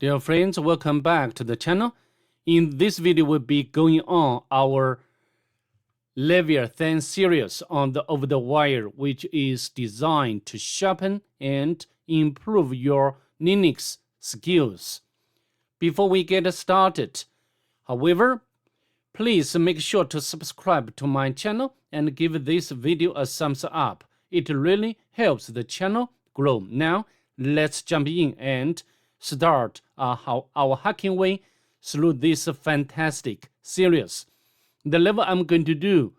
Dear friends, welcome back to the channel. In this video, we'll be going on our Leviathan series on the OverTheWire, which is designed to sharpen and improve your Linux skills. Before we get started, however, please make sure to subscribe to my channel and give this video a thumbs up. It really helps the channel grow. Now, let's jump in and start our hacking way through this fantastic series. The level I'm going to do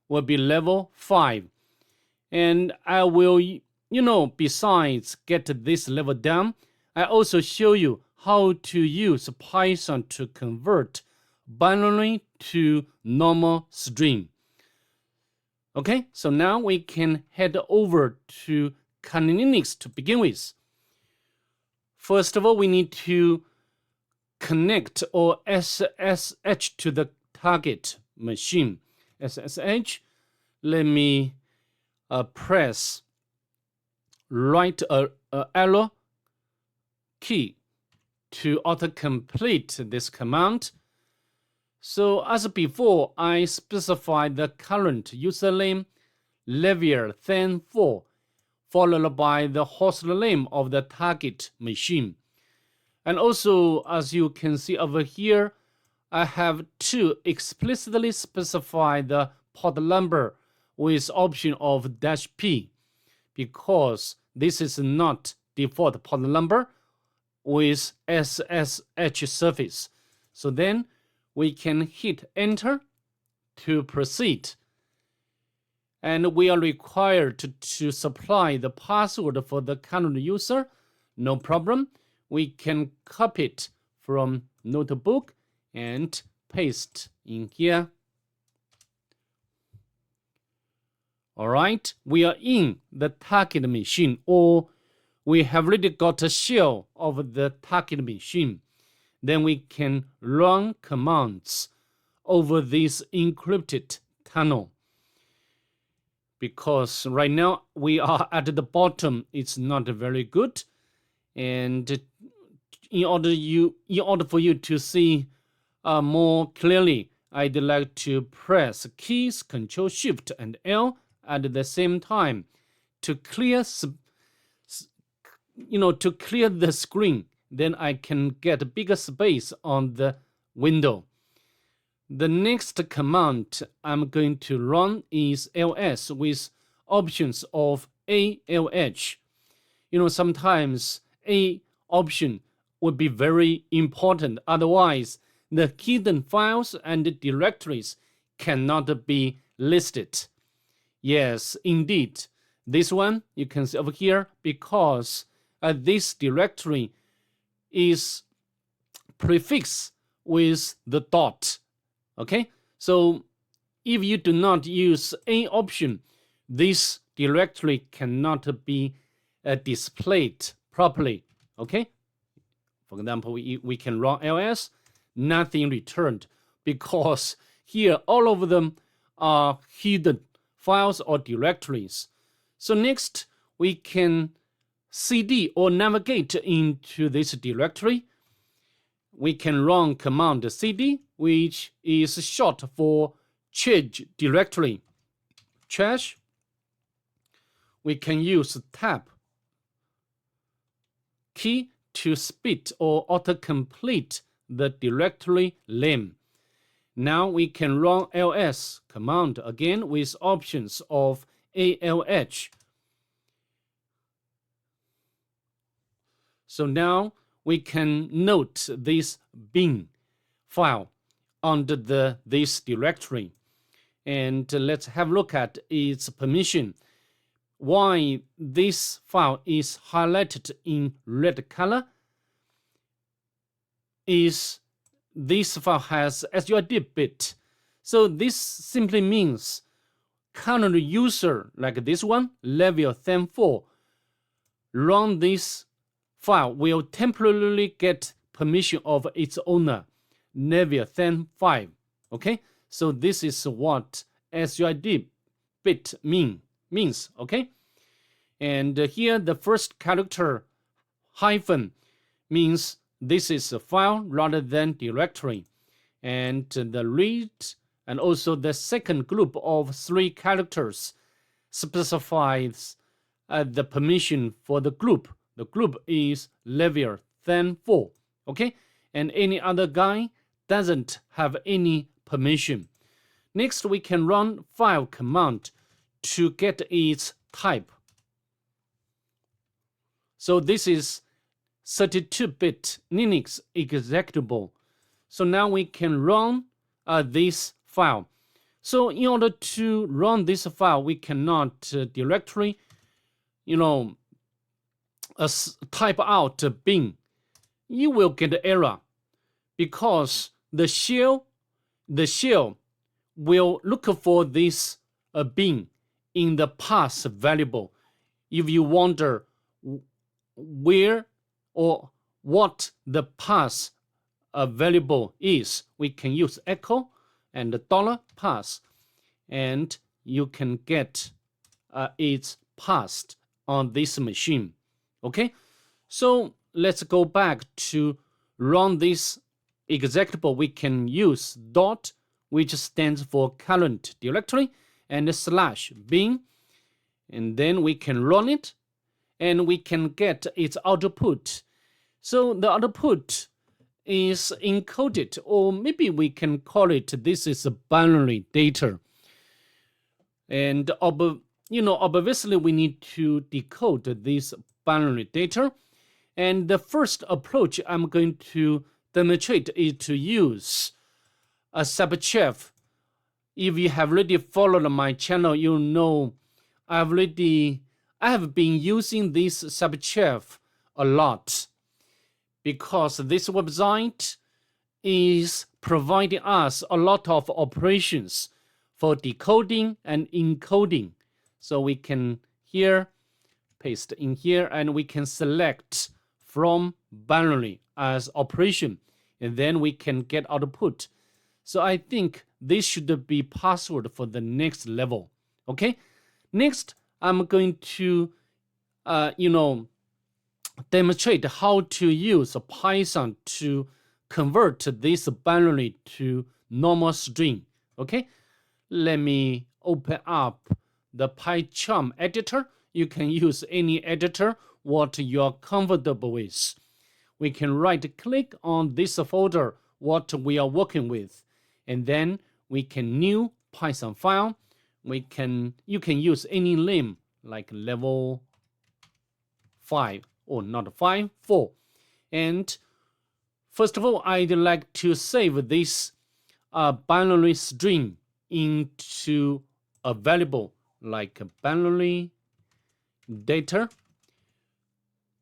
will be level 5. And I will, besides get this level down, I also show you how to use Python to convert binary to normal string. Okay, so now we can head over to Kali Linux to begin with. First of all, we need to connect or SSH to the target machine. SSH, let me press right arrow key to autocomplete this command. So as before, I specified the current username Leviathan4, followed by the host name of the target machine. And also, as you can see over here, I have to explicitly specify the port number with option of -P, because this is not default port number with SSH service. So then we can hit enter to proceed. And we are required to supply the password for the current user. No problem. We can copy it from notebook and paste in here. All right, we are in the target machine, or we have already got a shell of the target machine. Then we can run commands over this encrypted tunnel. Because right now we are at the bottom, it's not very good. And in order for you to see more clearly, I'd like to press keys Control Shift and L at the same time to clear the screen. Then I can get bigger space on the window. The next command I'm going to run is ls with options of ALH. Sometimes A option would be very important. Otherwise, the hidden files and directories cannot be listed. Yes, indeed. This one you can see over here, because this directory is prefixed with the dot. Okay, so if you do not use A option, this directory cannot be displayed properly. Okay, for example, we can run ls, nothing returned, because here all of them are hidden files or directories. So next, we can cd or navigate into this directory. We can run command cd, which is short for change directory. Trash. We can use tab key to split or autocomplete the directory name. Now we can run ls command again with options of ALH. So now we can note this bin file under this directory. And let's have a look at its permission. Why this file is highlighted in red color is this file has SUID bit. So this simply means current user, like this one, Leviathan4, run this file will temporarily get permission of its owner, Leviathan5. Okay, so this is what SUID bit means. Okay, and here the first character hyphen means this is a file rather than directory. And the read and also the second group of 3 characters specifies the permission for the group. The group is Leviathan 4. Okay, and any other guy doesn't have any permission. Next, we can run file command to get its type. So this is 32-bit Linux executable. So now we can run this file. So in order to run this file, we cannot directly, type out bin. You will get an error because the shell will look for this bin in the path variable. If you wonder where or what the path variable is, we can use echo and $path, and you can get its path on this machine. Okay, so let's go back to run this executable. We can use dot, which stands for current directory, and /bin, and then we can run it, and we can get its output. So the output is encoded, or maybe we can call it, this is a binary data. And obviously we need to decode this binary data. And the first approach I'm going to demonstrate is to use a CyberChef. If you have already followed my channel, you know I have been using this CyberChef a lot, because this website is providing us a lot of operations for decoding and encoding. So we can here paste in here, and we can select from binary as operation, and then we can get output. So I think this should be password for the next level. Okay, next I'm going to demonstrate how to use Python to convert this binary to normal string. Okay, let me open up the PyCharm editor. You can use any editor what you're comfortable with. We can right click on this folder what we are working with, and then we can new Python file. You can use any name like level 5 or not 5, 4. And first of all, I'd like to save this binary string into a variable like a binary data.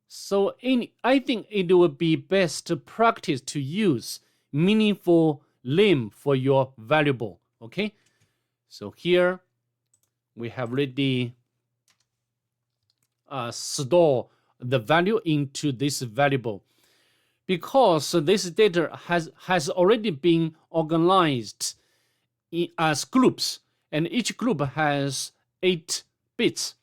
So I think it would be best practice to use meaningful name for your variable. Okay, so here we have already store the value into this variable, because this data has already been organized as groups, and each group has 8 bits.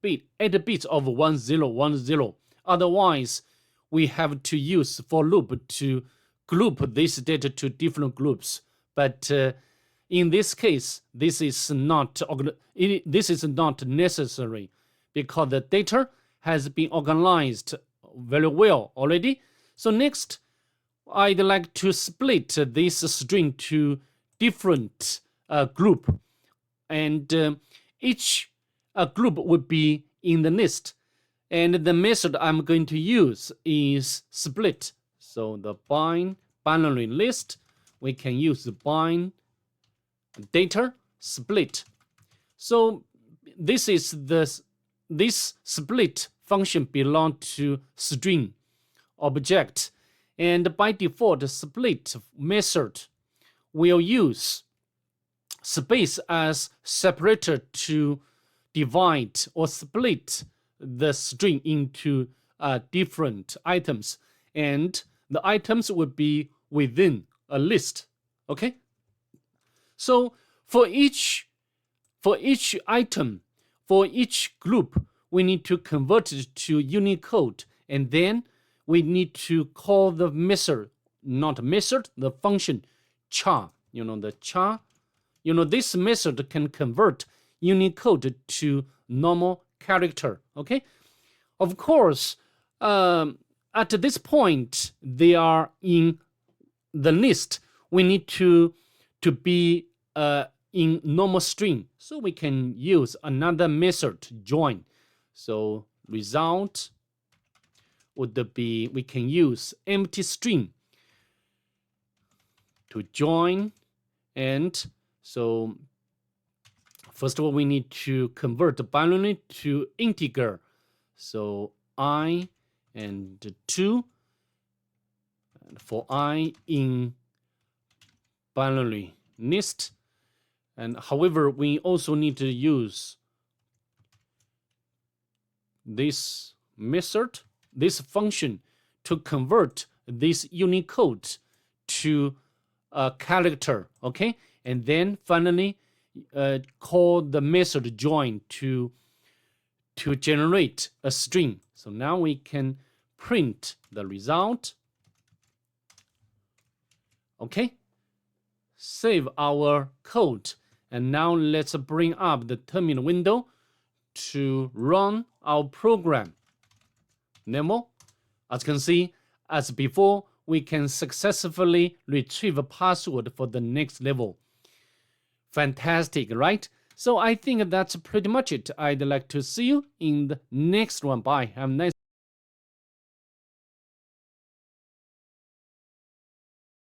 8 bits of 1010. Otherwise, we have to use for loop to group this data to different groups. But in this case, this is not necessary, because the data has been organized very well already. So next, I'd like to split this string to different group, and each group would be in the list, and the method I'm going to use is split. So the bind binary list, we can use the bind data split. So this split function belong to string object, and by default the split method will use space as separator to divide or split the string into different items, and the items would be within a list. Okay, so for each item, for each group, we need to convert it to Unicode, and then we need to call the method, not method, the function char. The char. This method can convert Unicode to normal character. Okay. Of course, at this point, they are in the list. We need to be in normal string, so we can use another method, join. So result would be, we can use empty string to join. And so first of all, we need to convert the binary to integer. So I and 2, and for I in binary list. And however, we also need to use this method, this function, to convert this Unicode to a character. Okay, and then finally call the method join to generate a string. So now we can print the result. Okay, save our code. And now let's bring up the terminal window to run our program. Nemo, as you can see, as before, we can successfully retrieve a password for the next level. Fantastic, right? So I think that's pretty much it. I'd like to see you in the next one. Bye. Have a nice